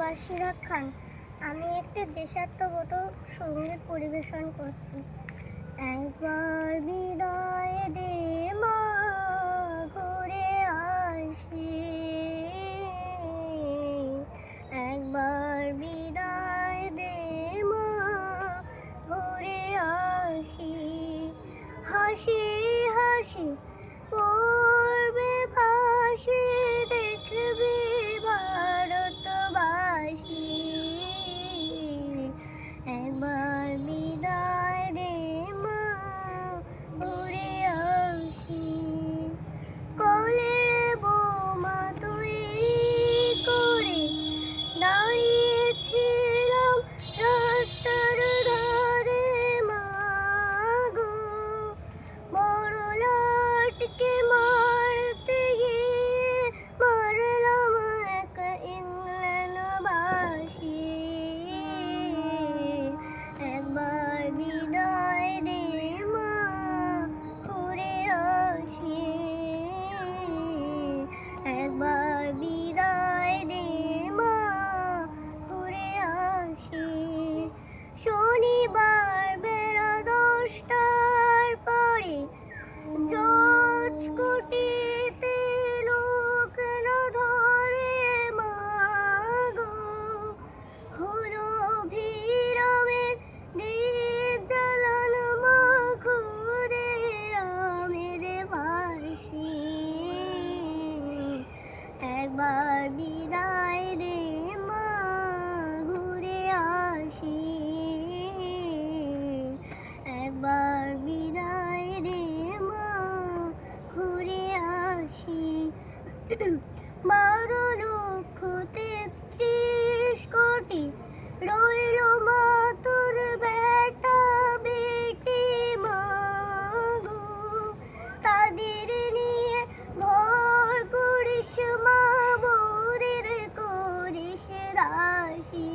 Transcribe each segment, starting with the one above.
বাসিরা খান। আমি একটি দেশাত্মবোধক সঙ্গীত পরিবেশন করছি। একবার বিদায় দে মা, ঘুরে আসি। একবার বিদায় দে মা, ঘুরে আসি। হাসি হাসি পড়বে ভাসি, দেখবি ভারতবাসী। একবার বিদায় দে মা, ঘুরে আসি। কলের বোমা তৈরি করে দাঁড়িয়েছিলাম রাস্তার ধারে মা গো, বড় লাটকে মারতে গিয়ে মারলাম এক ইংল্যান্ডবাসী। একবার বিদায় দে মা, ঘুরে আসি। একবার বিদায় দে মা, ঘুরে আসি। শনিবার বেলা 10টার পরে জজ কুটিতে লোক না ধরে মা গো, হলো ভিড়ামের দ্বীপ জ্বালান মা, খুদে আমের বাসি। একবার বিদায় দে মা, ঘুরে আসি। একবার বিদায় দে মা, ঘুরে আসি। 12,33,000,000,000 রইল মা তোর বেটা বেটি মা গো, তাদের নিয়ে ঘর করিস মা, বৌদের করিস দাসী।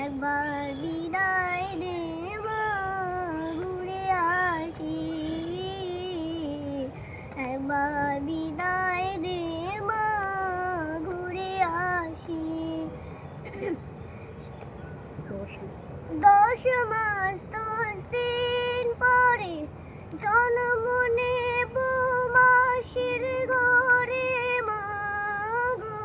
একবার বিদায় দে মা, ঘুরে আসি। একবার বিদায় দে মা, ঘুরে আসি। 10 মাস 10 দিন পরে জন্ম নেব মাসির ঘরে মা গো,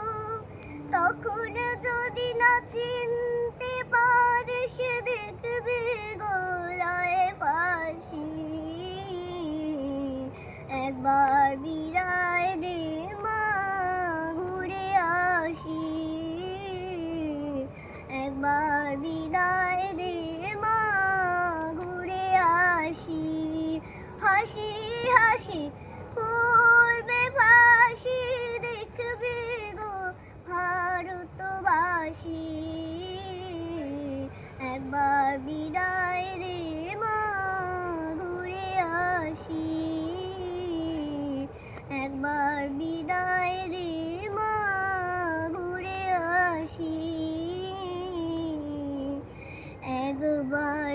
তখন যদি না চিনতে পারিস, দেখবি গলায় ফাঁসি। একবার বিদায় দে মা, ঘুরে আসি। একবার বিদায় দে মা, ঘুরে আসি। হাসি হাসি পড়বে ভাসি, দেখবি গো ভারতবাসী। একবার বিদায় দে মা, ঘুরে আসি। একবার বিদায় দে মা, ঘুরে আসি। একবার